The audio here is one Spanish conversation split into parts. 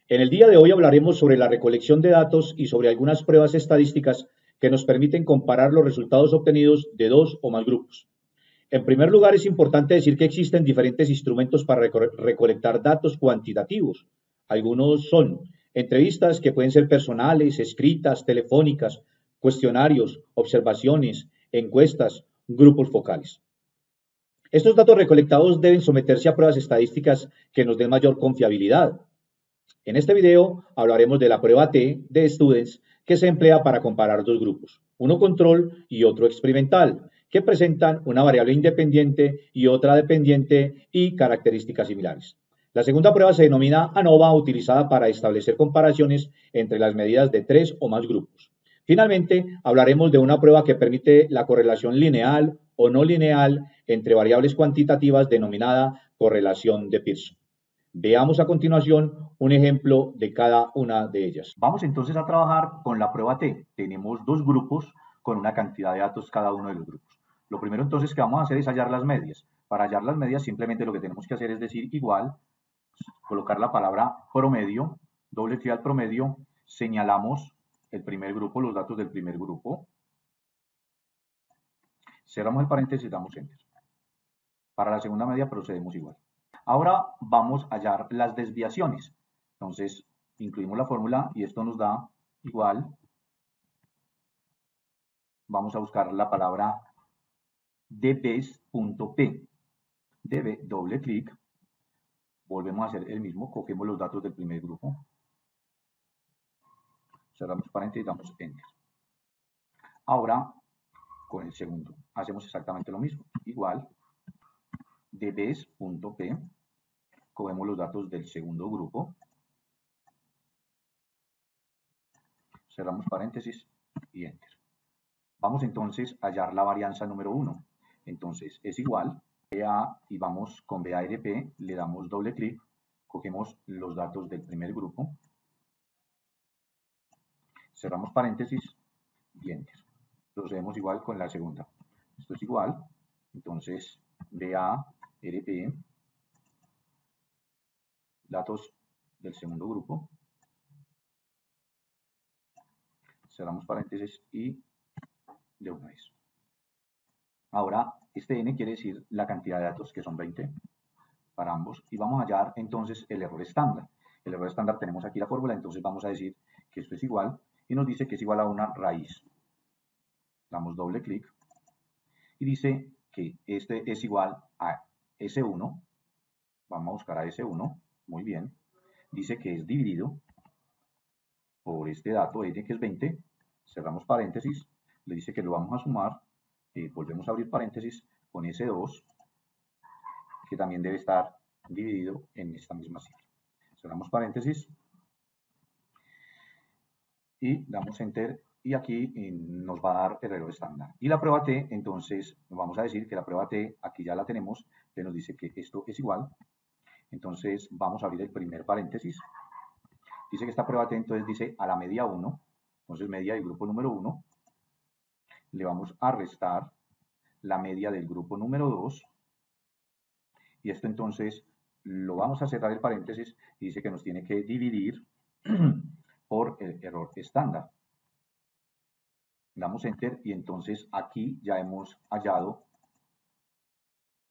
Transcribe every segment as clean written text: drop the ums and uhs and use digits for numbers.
En el día de hoy hablaremos sobre la recolección de datos y sobre algunas pruebas estadísticas que nos permiten comparar los resultados obtenidos de dos o más grupos. En primer lugar, es importante decir que existen diferentes instrumentos para recolectar datos cuantitativos. Algunos son entrevistas que pueden ser personales, escritas, telefónicas, cuestionarios, observaciones, encuestas, grupos focales. Estos datos recolectados deben someterse a pruebas estadísticas que nos den mayor confiabilidad. En este video hablaremos de la prueba T de Students que se emplea para comparar dos grupos, uno control y otro experimental, que presentan una variable independiente y otra dependiente y características similares. La segunda prueba se denomina ANOVA, utilizada para establecer comparaciones entre las medidas de tres o más grupos. Finalmente, hablaremos de una prueba que permite la correlación lineal o no lineal entre variables cuantitativas denominada correlación de Pearson. Veamos a continuación un ejemplo de cada una de ellas. Vamos entonces a trabajar con la prueba T. Tenemos dos grupos con una cantidad de datos cada uno de los grupos. Lo primero entonces que vamos a hacer es hallar las medias. Para hallar las medias simplemente lo que tenemos que hacer es decir igual, colocar la palabra promedio, doble clic al promedio, señalamos el primer grupo, los datos del primer grupo, cerramos el paréntesis y damos enter. Para la segunda media procedemos igual. Ahora vamos a hallar las desviaciones. Entonces, incluimos la fórmula y esto nos da igual. Vamos a buscar la palabra dbes.p. db, doble clic. Volvemos a hacer el mismo. Cogemos los datos del primer grupo. Cerramos paréntesis y damos enter. Ahora, con el segundo, hacemos exactamente lo mismo. Igual, dbes.p. Cogemos los datos del segundo grupo, cerramos paréntesis y enter. Vamos entonces a hallar la varianza número 1. Entonces es igual, BA y vamos con BARP, le damos doble clic, cogemos los datos del primer grupo, cerramos paréntesis y enter. Procedemos igual con la segunda. Esto es igual, entonces BARP, datos del segundo grupo, cerramos paréntesis y de una vez. Ahora, este n quiere decir la cantidad de datos, que son 20 para ambos, y vamos a hallar entonces el error estándar. El error estándar tenemos aquí la fórmula, entonces vamos a decir que esto es igual, y nos dice que es igual a una raíz. Damos doble clic, y dice que este es igual a S1, vamos a buscar a S1, muy bien, dice que es dividido por este dato n que es 20, cerramos paréntesis, le dice que lo vamos a sumar, volvemos a abrir paréntesis con S2, que también debe estar dividido en esta misma cifra. Cerramos paréntesis y damos enter y aquí nos va a dar el error estándar. Y la prueba T, entonces vamos a decir que la prueba T, aquí ya la tenemos, que nos dice que esto es igual. Entonces vamos a abrir el primer paréntesis. Dice que esta prueba T entonces dice a la media 1, entonces media del grupo número 1, le vamos a restar la media del grupo número 2, y esto entonces lo vamos a cerrar el paréntesis y dice que nos tiene que dividir por el error estándar. Damos enter y entonces aquí ya hemos hallado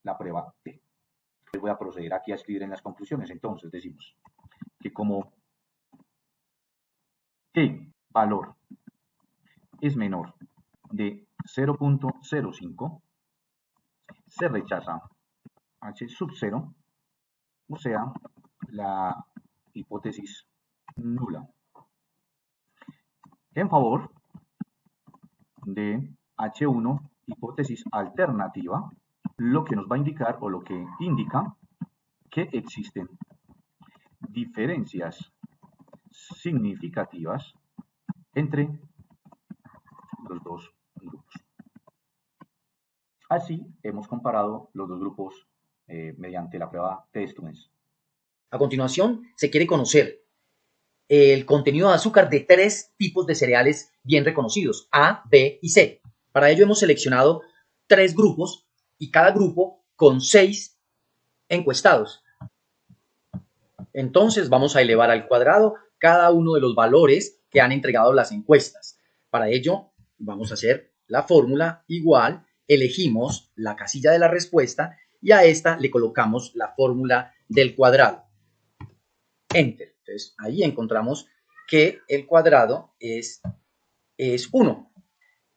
la prueba T. Voy a proceder aquí a escribir en las conclusiones. Entonces decimos que como T valor es menor de 0.05, se rechaza H sub 0, o sea, la hipótesis nula. En favor de H1, hipótesis alternativa, lo que nos va a indicar o lo que indica que existen diferencias significativas entre los dos grupos. Así hemos comparado los dos grupos mediante la prueba de Students. A continuación, se quiere conocer el contenido de azúcar de tres tipos de cereales bien reconocidos, A, B y C. Para ello hemos seleccionado tres grupos y cada grupo con 6 encuestados. Entonces vamos a elevar al cuadrado cada uno de los valores que han entregado las encuestas. Para ello vamos a hacer la fórmula igual, elegimos la casilla de la respuesta y a esta le colocamos la fórmula del cuadrado. Enter. Entonces ahí encontramos que el cuadrado es 1.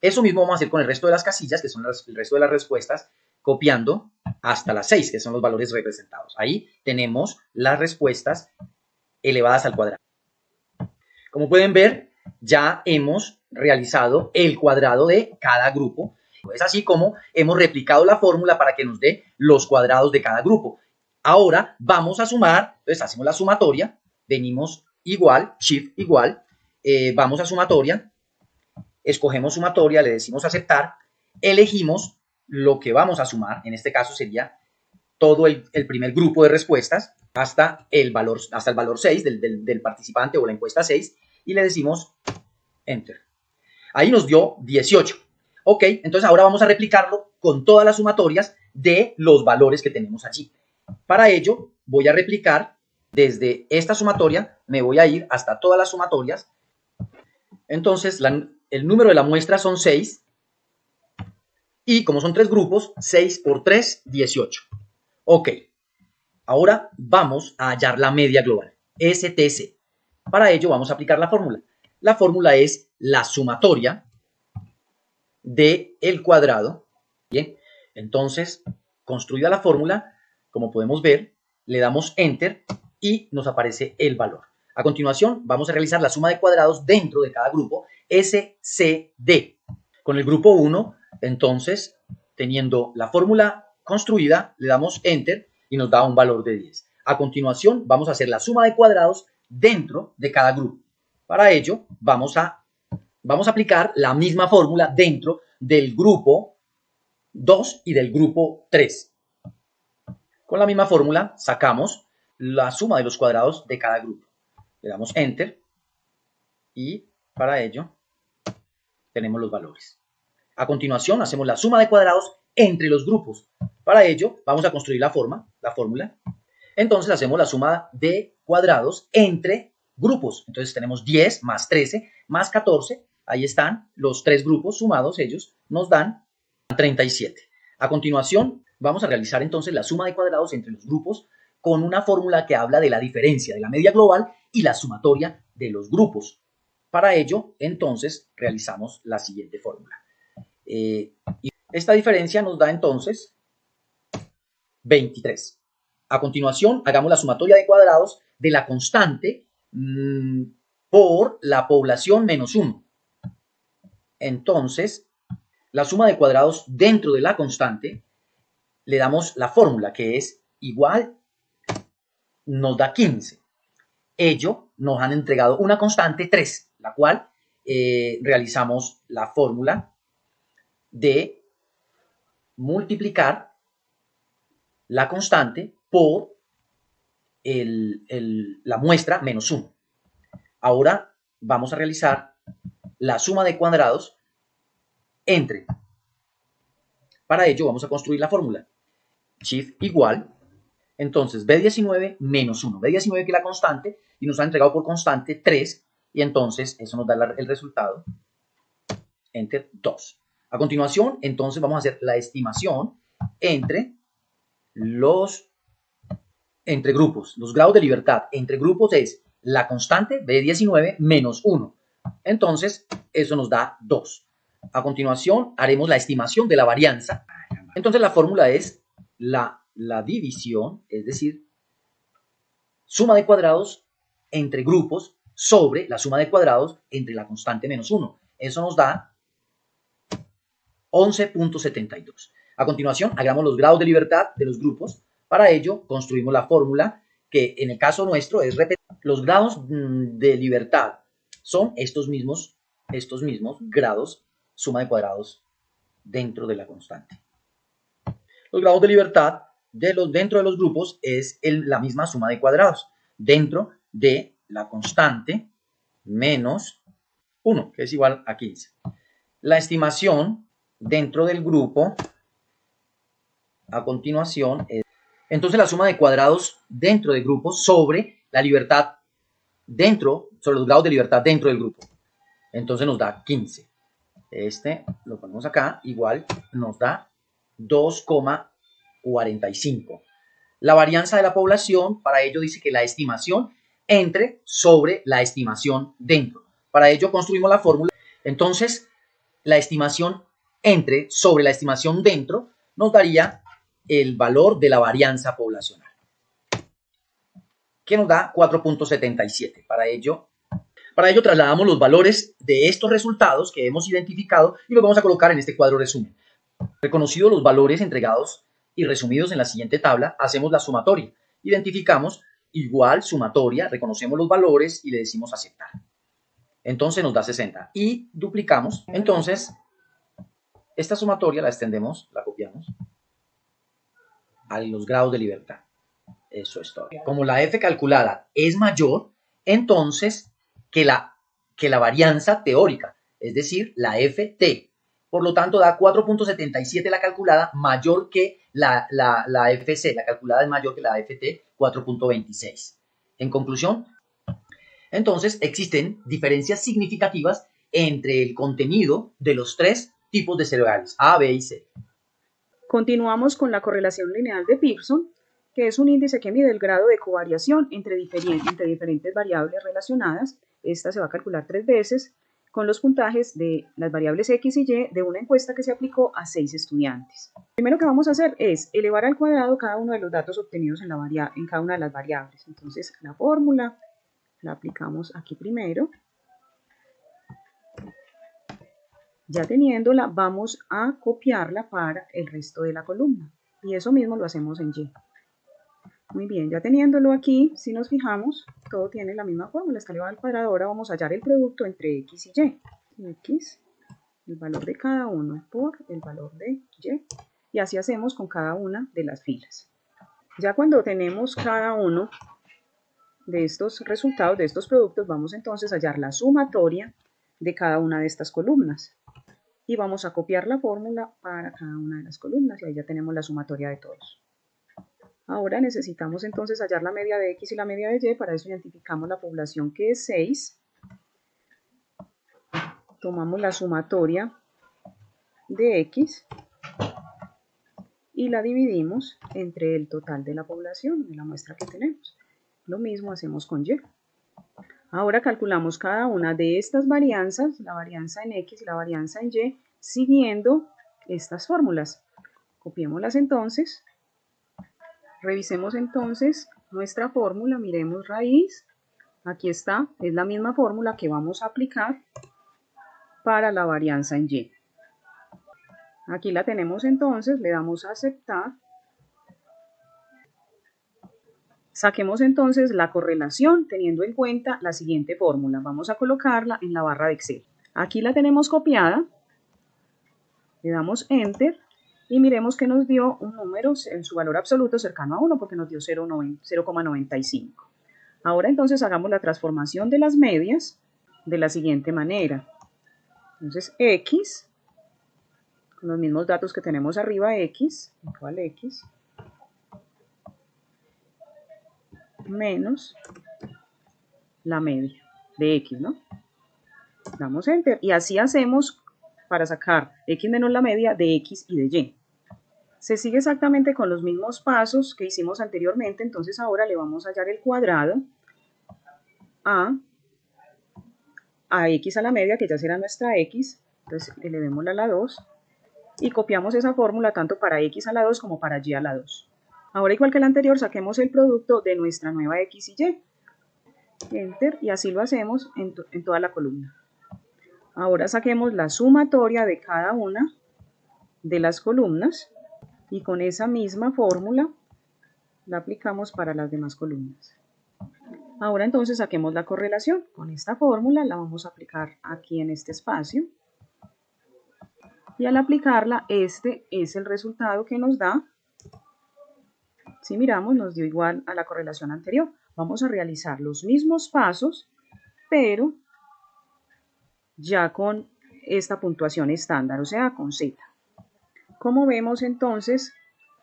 Eso mismo vamos a hacer con el resto de las casillas, que son el resto de las respuestas, copiando hasta las 6, que son los valores representados. Ahí tenemos las respuestas elevadas al cuadrado. Como pueden ver, ya hemos realizado el cuadrado de cada grupo. Es así como hemos replicado la fórmula para que nos dé los cuadrados de cada grupo. Ahora vamos a sumar, entonces hacemos la sumatoria, venimos igual, shift igual, vamos a sumatoria, escogemos sumatoria, le decimos aceptar, elegimos lo que vamos a sumar, en este caso sería todo el primer grupo de respuestas hasta el valor 6 del participante o la encuesta 6 y le decimos enter. Ahí nos dio 18. Ok, entonces ahora vamos a replicarlo con todas las sumatorias de los valores que tenemos allí. Para ello voy a replicar desde esta sumatoria, me voy a ir hasta todas las sumatorias. Entonces el número de la muestra son 6 y como son 3 grupos, 6 por 3, 18. Ok, ahora vamos a hallar la media global, STC. Para ello vamos a aplicar la fórmula. La fórmula es la sumatoria del cuadrado. Bien, entonces, construida la fórmula, como podemos ver, le damos enter y nos aparece el valor. A continuación, vamos a realizar la suma de cuadrados dentro de cada grupo, SCD. Con el grupo 1, entonces, teniendo la fórmula construida, le damos enter y nos da un valor de 10. A continuación, vamos a hacer la suma de cuadrados dentro de cada grupo. Para ello, vamos a aplicar la misma fórmula dentro del grupo 2 y del grupo 3. Con la misma fórmula sacamos la suma de los cuadrados de cada grupo. Le damos enter y para ello tenemos los valores. A continuación hacemos la suma de cuadrados entre los grupos. Para ello vamos a construir la fórmula. Entonces hacemos la suma de cuadrados entre grupos. Entonces tenemos 10 más 13 más 14. Ahí están los 3 grupos sumados, ellos nos dan 37. A continuación vamos a realizar entonces la suma de cuadrados entre los grupos con una fórmula que habla de la diferencia de la media global y la sumatoria de los grupos. Para ello, entonces, realizamos la siguiente fórmula. Y esta diferencia nos da entonces 23. A continuación, hagamos la sumatoria de cuadrados de la constante por la población menos 1. Entonces, la suma de cuadrados dentro de la constante, le damos la fórmula que es igual, nos da 15. Ello nos han entregado una constante 3, la cual realizamos la fórmula de multiplicar la constante por la muestra menos 1. Ahora vamos a realizar la suma de cuadrados entre. Para ello vamos a construir la fórmula. Shift igual. Entonces B19 menos 1. B19 que es la constante y nos ha entregado por constante 3 y entonces eso nos da el resultado. Enter 2. A continuación entonces vamos a hacer la estimación entre grupos. Los grados de libertad entre grupos es la constante B19 menos 1. Entonces eso nos da 2. A continuación haremos la estimación de la varianza. Entonces la fórmula es la división, es decir, suma de cuadrados entre grupos sobre la suma de cuadrados entre la constante menos 1. Eso nos da 11.72. A continuación, hagamos los grados de libertad de los grupos. Para ello, construimos la fórmula que en el caso nuestro es repetir. Los grados de libertad son estos mismos grados, suma de cuadrados dentro de la constante. Los grados de libertad dentro de los grupos es la misma suma de cuadrados dentro de la constante menos 1, que es igual a 15. La estimación dentro del grupo, a continuación, es Entonces la suma de cuadrados dentro de grupos sobre la libertad dentro, sobre los grados de libertad dentro del grupo. Entonces nos da 15. Este lo ponemos acá, igual nos da 2,45. La varianza de la población, para ello dice que la estimación entre sobre la estimación dentro. Para ello construimos la fórmula. Entonces, la estimación entre sobre la estimación dentro nos daría el valor de la varianza poblacional, que nos da 4,77. Para ello trasladamos los valores de estos resultados que hemos identificado y los vamos a colocar en este cuadro resumen. Reconocidos los valores entregados y resumidos en la siguiente tabla, hacemos la sumatoria. Identificamos igual sumatoria, reconocemos los valores y le decimos aceptar. Entonces nos da 60. Y duplicamos. Entonces, esta sumatoria la extendemos, la copiamos a los grados de libertad. Eso es todo. Como la F calculada es mayor, entonces que la varianza teórica, es decir, la FT. Por lo tanto, da 4,77 la calculada, mayor que la FC. La calculada es mayor que la FT, 4,26. En conclusión, entonces existen diferencias significativas entre el contenido de los tres tipos de cereales, A, B y C. Continuamos con la correlación lineal de Pearson, que es un índice que mide el grado de covariación entre diferentes variables relacionadas. Esta se va a calcular 3 veces con los puntajes de las variables X y Y de una encuesta que se aplicó a 6 estudiantes. Lo primero que vamos a hacer es elevar al cuadrado cada uno de los datos obtenidos en cada una de las variables. Entonces, la fórmula la aplicamos aquí primero. Ya teniéndola, vamos a copiarla para el resto de la columna. Y eso mismo lo hacemos en Y. Muy bien, ya teniéndolo aquí, si nos fijamos, todo tiene la misma fórmula, está elevado al cuadrado. Ahora vamos a hallar el producto entre X y Y. X, el valor de cada uno por el valor de Y. Y así hacemos con cada una de las filas. Ya cuando tenemos cada uno de estos resultados, de estos productos, vamos entonces a hallar la sumatoria de cada una de estas columnas. Y vamos a copiar la fórmula para cada una de las columnas y ahí ya tenemos la sumatoria de todos. Ahora necesitamos entonces hallar la media de X y la media de Y. Para eso identificamos la población, que es 6. Tomamos la sumatoria de X y la dividimos entre el total de la población, de la muestra que tenemos. Lo mismo hacemos con Y. Ahora calculamos cada una de estas varianzas, la varianza en X y la varianza en Y, siguiendo estas fórmulas. Copiémoslas entonces. Revisemos entonces nuestra fórmula, miremos raíz. Aquí está, es la misma fórmula que vamos a aplicar para la varianza en Y. Aquí la tenemos entonces, le damos a aceptar. Saquemos entonces la correlación teniendo en cuenta la siguiente fórmula. Vamos a colocarla en la barra de Excel. Aquí la tenemos copiada. Le damos Enter y miremos que nos dio un número en su valor absoluto cercano a 1 porque nos dio 0,95. Ahora entonces hagamos la transformación de las medias de la siguiente manera. Entonces X, con los mismos datos que tenemos arriba, X igual X menos la media de X, ¿no? Damos Enter y así hacemos para sacar X menos la media de X y de Y. Se sigue exactamente con los mismos pasos que hicimos anteriormente, entonces ahora le vamos a hallar el cuadrado a X a la media, que ya será nuestra X, entonces elevémosla a la 2 y copiamos esa fórmula tanto para X a la 2 como para Y a la 2. Ahora, igual que el anterior, saquemos el producto de nuestra nueva X y Y. Enter, y así lo hacemos en toda la columna. Ahora saquemos la sumatoria de cada una de las columnas y con esa misma fórmula la aplicamos para las demás columnas. Ahora entonces saquemos la correlación. Con esta fórmula la vamos a aplicar aquí en este espacio. Y al aplicarla, este es el resultado que nos da. Si miramos, nos dio igual a la correlación anterior. Vamos a realizar los mismos pasos, pero ya con esta puntuación estándar, o sea, con Z. Como vemos entonces,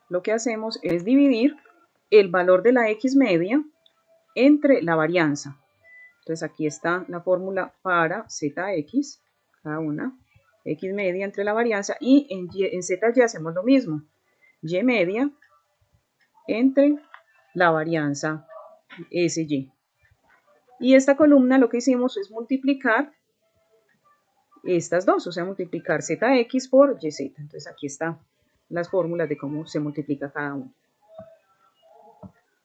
lo que hacemos es dividir el valor de la X media entre la varianza. Entonces aquí está la fórmula para ZX, cada una, X media entre la varianza, y en ZY hacemos lo mismo, Y media entre la varianza SY. Y esta columna lo que hicimos es multiplicar estas dos, o sea, multiplicar ZX por YZ. Entonces aquí están las fórmulas de cómo se multiplica cada uno.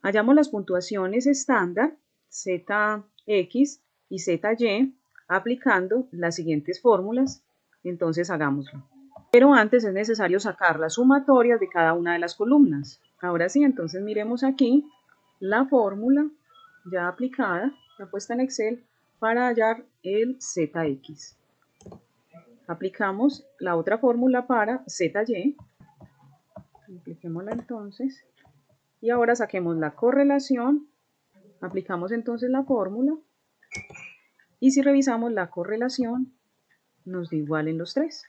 Hallamos las puntuaciones estándar ZX y ZY aplicando las siguientes fórmulas. Entonces hagámoslo. Pero antes es necesario sacar las sumatorias de cada una de las columnas. Ahora sí, entonces miremos aquí la fórmula ya aplicada, la puesta en Excel, para hallar el ZX. Aplicamos la otra fórmula para ZY. Apliquémosla entonces. Y ahora saquemos la correlación. Aplicamos entonces la fórmula. Y si revisamos la correlación, nos da igual en los tres.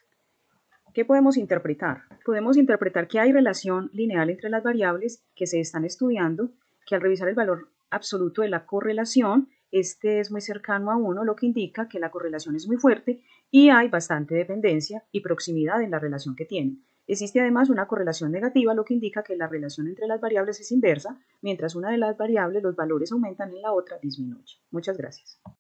¿Qué podemos interpretar? Podemos interpretar que hay relación lineal entre las variables que se están estudiando, que al revisar el valor absoluto de la correlación, este es muy cercano a 1, lo que indica que la correlación es muy fuerte y hay bastante dependencia y proximidad en la relación que tienen. Existe además una correlación negativa, lo que indica que la relación entre las variables es inversa, mientras una de las variables, los valores aumentan, en la otra disminuye. Muchas gracias.